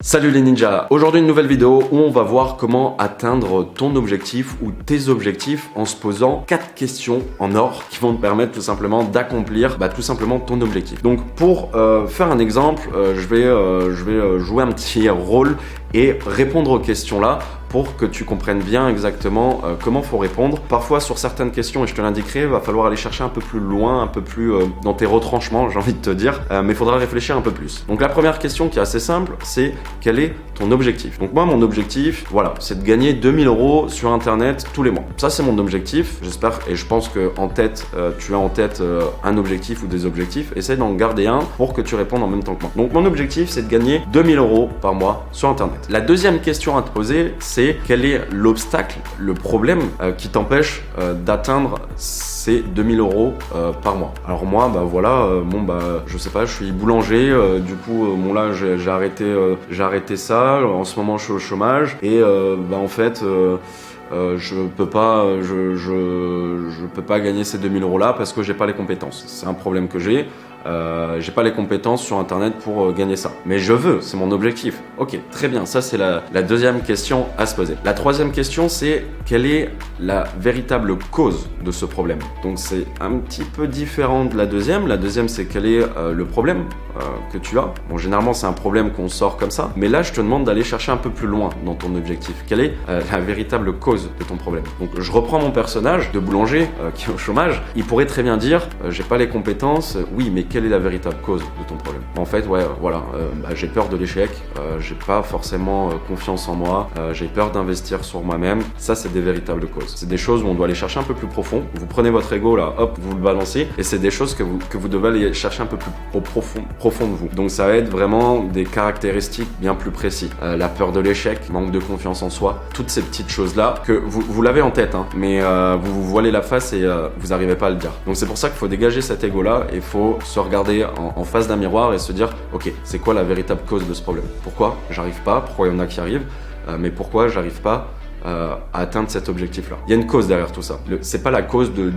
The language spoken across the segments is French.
Salut les ninjas! Aujourd'hui une nouvelle vidéo où on va voir comment atteindre ton objectif ou tes objectifs en se posant 4 questions en or qui vont te permettre tout simplement d'accomplir tout simplement ton objectif. Donc pour faire un exemple, je vais jouer un petit rôle et répondre aux questions là pour que tu comprennes bien exactement comment faut répondre. Parfois sur certaines questions, et je te l'indiquerai, va falloir aller chercher un peu plus loin, un peu plus dans tes retranchements, j'ai envie de te dire, mais il faudra réfléchir un peu plus. Donc la première question qui est assez simple, c'est quel est ton objectif? Donc moi mon objectif, voilà, c'est de gagner 2000 € sur internet tous les mois. Ça c'est mon objectif, j'espère et je pense que en tête, tu as en tête un objectif ou des objectifs, essaie d'en garder un pour que tu répondes en même temps que moi. Donc mon objectif c'est de gagner 2000 € par mois sur internet. La deuxième question à te poser, c'est quel est l'obstacle, le problème qui t'empêche d'atteindre ces 2000 € par mois. Alors moi, je sais pas, je suis boulanger, du coup, là, j'ai arrêté ça. En ce moment, je suis au chômage et en fait. Je peux pas gagner ces 2000 € là parce que j'ai pas les compétences. C'est un problème que j'ai pas les compétences sur internet pour gagner ça. Mais je veux, c'est mon objectif. Ok, très bien, ça c'est la deuxième question à se poser. La troisième question c'est quelle est la véritable cause de ce problème. Donc c'est un petit peu différent de la deuxième. La deuxième c'est quel est le problème que tu as. Bon, généralement c'est un problème qu'on sort comme ça. Mais là je te demande d'aller chercher un peu plus loin dans ton objectif. Quelle est la véritable cause de ton problème. Donc je reprends mon personnage de boulanger qui est au chômage. Il pourrait très bien dire j'ai pas les compétences. Oui, mais quelle est la véritable cause de ton problème? En fait, j'ai peur de l'échec. J'ai pas forcément confiance en moi. J'ai peur d'investir sur moi-même. Ça, c'est des véritables causes. C'est des choses où on doit aller chercher un peu plus profond. Vous prenez votre ego là, hop, vous le balancez, et c'est des choses que vous devez aller chercher un peu plus profond de vous. Donc ça va être vraiment des caractéristiques bien plus précis. La peur de l'échec, manque de confiance en soi, toutes ces petites choses là que vous l'avez en tête, mais vous vous voilez la face et vous n'arrivez pas à le dire. Donc c'est pour ça qu'il faut dégager cet ego là et il faut se regarder en face d'un miroir et se dire ok, c'est quoi la véritable cause de ce problème? Pourquoi j'arrive pas? Pourquoi il y en a qui arrivent? Mais pourquoi j'arrive pas à atteindre cet objectif là? Il y a une cause derrière tout ça. C'est pas la cause de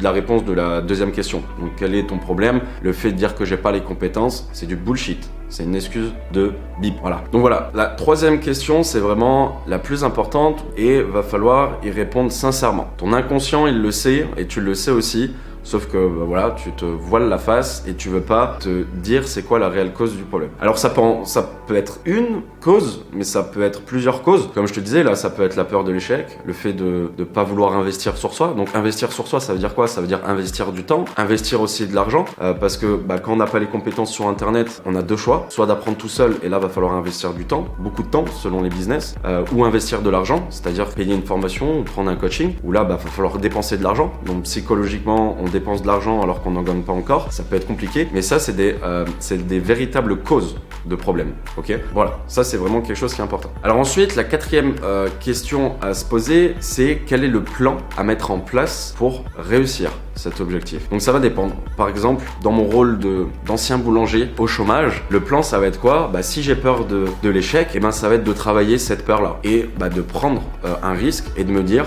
la réponse de la deuxième question. Donc quel est ton problème? Le fait de dire que j'ai pas les compétences, c'est du bullshit. C'est une excuse de bip. Voilà. Donc voilà, la troisième question, c'est vraiment la plus importante et va falloir y répondre sincèrement. Ton inconscient, il le sait et tu le sais aussi. Sauf que tu te voiles la face et tu veux pas te dire c'est quoi la réelle cause du problème. Alors ça peut être une cause, mais ça peut être plusieurs causes. Comme je te disais là, ça peut être la peur de l'échec, le fait de pas vouloir investir sur soi. Donc investir sur soi, ça veut dire quoi? Ça veut dire investir du temps, investir aussi de l'argent, parce que quand on n'a pas les compétences sur internet, on a deux choix, soit d'apprendre tout seul et là va falloir investir du temps, beaucoup de temps selon les business, ou investir de l'argent, c'est-à-dire payer une formation ou prendre un coaching, où là va falloir dépenser de l'argent. Donc psychologiquement, on dépense de l'argent alors qu'on n'en gagne pas encore, ça peut être compliqué, mais ça c'est des véritables causes de problèmes, ok? Voilà, ça c'est vraiment quelque chose qui est important. Alors ensuite, la quatrième question à se poser, c'est quel est le plan à mettre en place pour réussir cet objectif. Donc ça va dépendre. Par exemple, dans mon rôle d'ancien boulanger au chômage, le plan ça va être quoi? Si j'ai peur de l'échec, ça va être de travailler cette peur-là et de prendre un risque et de me dire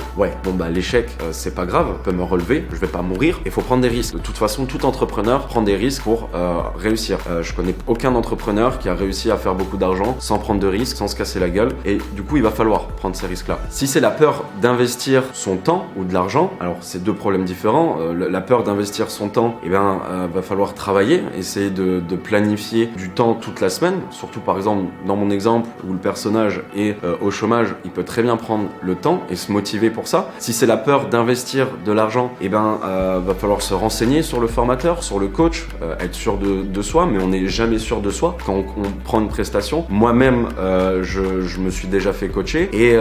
l'échec c'est pas grave, je peux me relever, je vais pas mourir, il faut prendre des risques. De toute façon, tout entrepreneur prend des risques pour réussir. Je connais aucun entrepreneur qui a réussi à faire beaucoup d'argent sans prendre de risques, sans se casser la gueule, et du coup il va falloir prendre ces risques-là. Si c'est la peur d'investir son temps ou de l'argent, alors c'est deux problèmes différents. La peur d'investir son temps, va falloir travailler, essayer de planifier du temps toute la semaine, surtout par exemple dans mon exemple où le personnage est au chômage, il peut très bien prendre le temps et se motiver pour ça. Si c'est la peur d'investir de l'argent, va falloir se renseigner sur le formateur, sur le coach, être sûr de soi, mais on n'est jamais sûr de soi quand on prend une prestation. Moi-même, je me suis déjà fait coacher et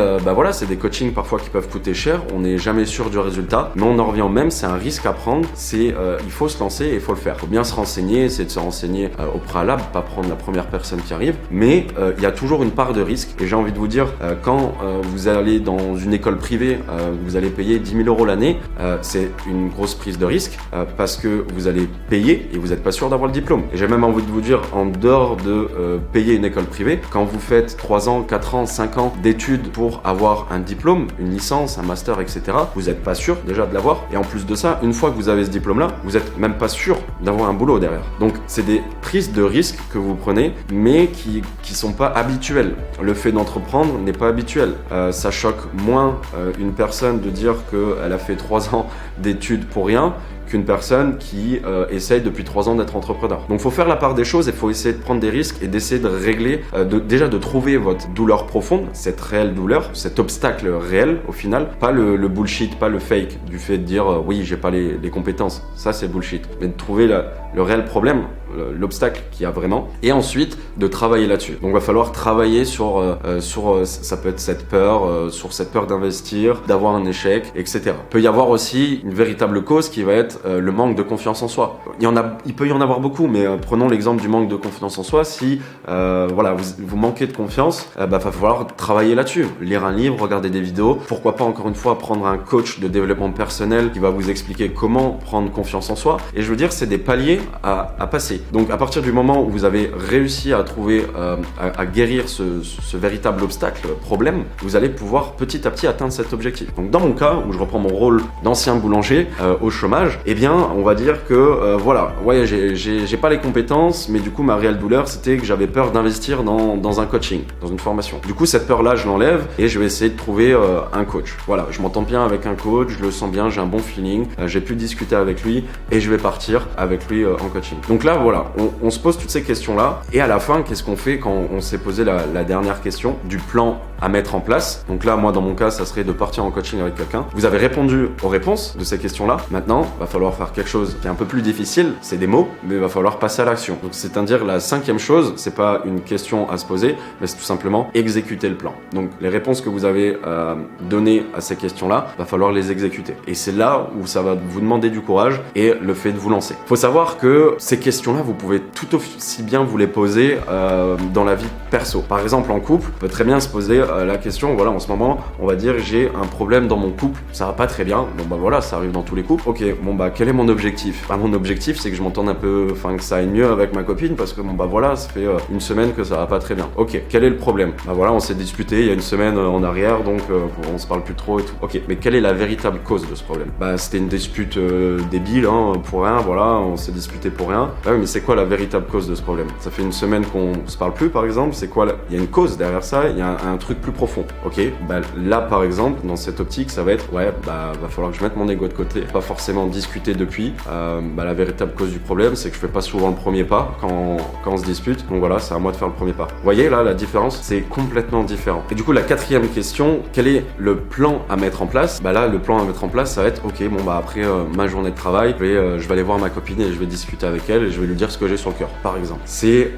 c'est des coachings parfois qui peuvent coûter cher, on n'est jamais sûr du résultat, mais on en revient au même, c'est un risque à prendre, il faut se lancer et il faut le faire. Il faut bien se renseigner, essayer de se renseigner au préalable, pas prendre la première personne qui arrive, mais il y a toujours une part de risque et j'ai envie de vous dire, quand vous allez dans une école privée, vous allez payer 10 000 € l'année, c'est une grosse prise de risque. risque parce que vous allez payer et vous n'êtes pas sûr d'avoir le diplôme. Et j'ai même envie de vous dire, en dehors de payer une école privée, quand vous faites 3 ans, 4 ans, 5 ans d'études pour avoir un diplôme, une licence, un master, etc., vous n'êtes pas sûr déjà de l'avoir. Et en plus de ça, une fois que vous avez ce diplôme-là, vous n'êtes même pas sûr d'avoir un boulot derrière. Donc c'est des prises de risques que vous prenez, mais qui sont pas habituelles. Le fait d'entreprendre n'est pas habituel. Ça choque moins une personne de dire qu'elle a fait 3 ans d'études pour rien qu'une personne qui essaye depuis 3 ans d'être entrepreneur. Donc il faut faire la part des choses et il faut essayer de prendre des risques et d'essayer de régler, déjà de trouver votre douleur profonde, cette réelle douleur, cet obstacle réel au final, pas le bullshit, pas le fake du fait de dire oui j'ai pas les compétences, ça c'est bullshit, mais de trouver le réel problème, l'obstacle qu'il y a vraiment, et ensuite de travailler là-dessus. Donc il va falloir travailler sur ça peut être cette peur, sur cette peur d'investir, d'avoir un échec, etc. Il peut y avoir aussi une véritable cause qui va être le manque de confiance en soi. Il peut y en avoir beaucoup, mais prenons l'exemple du manque de confiance en soi. Si voilà, vous manquez de confiance, va falloir travailler là-dessus. Lire un livre, regarder des vidéos, pourquoi pas encore une fois prendre un coach de développement personnel qui va vous expliquer comment prendre confiance en soi. Et je veux dire, c'est des paliers à passer. Donc à partir du moment où vous avez réussi à trouver, à guérir ce véritable obstacle, problème, vous allez pouvoir petit à petit atteindre cet objectif. Donc dans mon cas, où je reprends mon rôle d'ancien boulanger au chômage, eh bien on va dire que voilà, ouais, j'ai pas les compétences, mais du coup ma réelle douleur c'était que j'avais peur d'investir dans un coaching, dans une formation. Du coup cette peur-là je l'enlève et je vais essayer de trouver un coach. Voilà, je m'entends bien avec un coach, je le sens bien, j'ai un bon feeling, j'ai pu discuter avec lui et je vais partir avec lui en coaching. Donc là voilà, on se pose toutes ces questions-là et à la fin qu'est-ce qu'on fait quand on s'est posé la dernière question du plan à mettre en place. Donc là moi dans mon cas ça serait de partir en coaching avec quelqu'un. Vous avez répondu aux réponses de ces questions-là. Maintenant va falloir faire quelque chose qui est un peu plus difficile, c'est des mots, mais il va falloir passer à l'action. Donc c'est-à-dire la 5e chose, c'est pas une question à se poser, mais c'est tout simplement exécuter le plan. Donc les réponses que vous avez données à ces questions-là, va falloir les exécuter. Et c'est là où ça va vous demander du courage et le fait de vous lancer. Faut savoir que ces questions-là, vous pouvez tout aussi bien vous les poser dans la vie perso. Par exemple en couple, on peut très bien se poser la question, voilà, en ce moment, on va dire j'ai un problème dans mon couple, ça va pas très bien. Bon bah voilà, ça arrive dans tous les couples. Ok, bon bah quel est mon objectif? Bah, mon objectif c'est que je m'entende un peu, enfin que ça aille mieux avec ma copine parce que bon bah voilà, ça fait une semaine que ça va pas très bien. Ok, quel est le problème? Bah voilà, on s'est disputé il y a une semaine en arrière, donc on se parle plus trop et tout. Ok, mais quelle est la véritable cause de ce problème? Bah c'était une dispute débile, hein, pour rien, voilà, on s'est disputé pour rien. Bah oui, mais c'est quoi la véritable cause de ce problème? Ça fait une semaine qu'on se parle plus par exemple, c'est quoi il y a une cause derrière ça, il y a un truc plus profond. Ok, bah là par exemple, dans cette optique, ça va être ouais, bah va falloir que je mette mon ego de côté, pas forcément discuter depuis. Bah la véritable cause du problème, c'est que je fais pas souvent le premier pas quand on se dispute. Donc voilà, c'est à moi de faire le premier pas. Vous voyez là la différence, c'est complètement différent. Et du coup la 4e question, quel est le plan à mettre en place? Bah là le plan à mettre en place, ça va être ok, bon bah après ma journée de travail, je vais aller voir ma copine et je vais discuter avec elle et je vais lui dire ce que j'ai sur le cœur, par exemple. C'est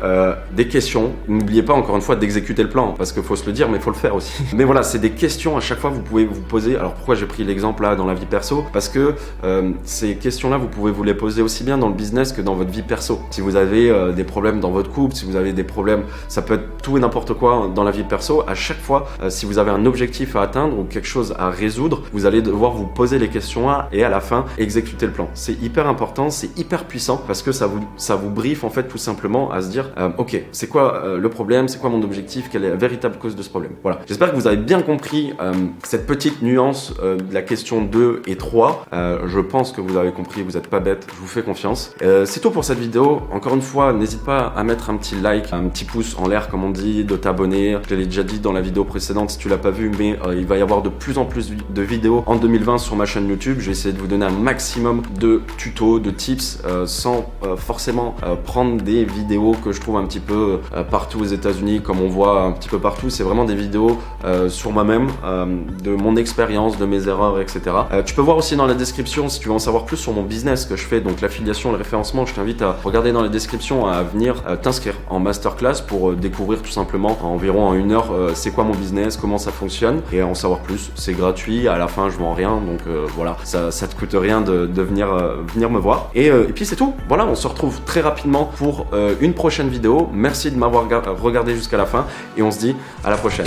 des questions. N'oubliez pas encore une fois d'exécuter le plan, parce qu'il faut se le dire, mais il faut le faire aussi. Mais voilà, c'est des questions à chaque fois que vous pouvez vous poser. Alors pourquoi j'ai pris l'exemple là dans la vie perso? Parce que ces questions-là, vous pouvez vous les poser aussi bien dans le business que dans votre vie perso. Si vous avez des problèmes dans votre couple, si vous avez des problèmes, ça peut être tout et n'importe quoi dans la vie perso. À chaque fois, si vous avez un objectif à atteindre ou quelque chose à résoudre, vous allez devoir vous poser les questions-là et à la fin exécuter le plan. C'est hyper important, c'est hyper puissant parce que ça vous briefe en fait tout simplement à se dire ok, c'est quoi le problème, c'est quoi mon objectif, quelle est la véritable cause de ce problème. Voilà. J'espère que vous avez bien compris cette petite nuance de la question 2 et 3. Je pense que vous avez compris, vous n'êtes pas bête, je vous fais confiance. C'est tout pour cette vidéo. Encore une fois, n'hésite pas à mettre un petit like, un petit pouce en l'air comme on dit, de t'abonner. Je l'ai déjà dit dans la vidéo précédente si tu l'as pas vu, mais il va y avoir de plus en plus de vidéos en 2020 sur ma chaîne YouTube. Je vais essayer de vous donner un maximum de tutos, de tips sans forcément prendre des vidéos que je trouve un petit peu partout aux États-Unis, comme on voit un petit peu partout. C'est vraiment des vidéos sur moi-même, de mon expérience, de mes erreurs, etc. Tu peux voir aussi dans la description si tu veux en savoir plus sur mon business que je fais, donc l'affiliation, le référencement. Je t'invite à regarder dans la description, à venir t'inscrire en masterclass pour découvrir tout simplement environ en 1 heure c'est quoi mon business, comment ça fonctionne et en savoir plus. C'est gratuit, à la fin je vends rien, donc voilà, ça te coûte rien de venir me voir. Et puis c'est tout. Voilà, on se retrouve très rapidement pour une prochaine vidéo. Merci de m'avoir regardé jusqu'à la fin et on se dit à la prochaine.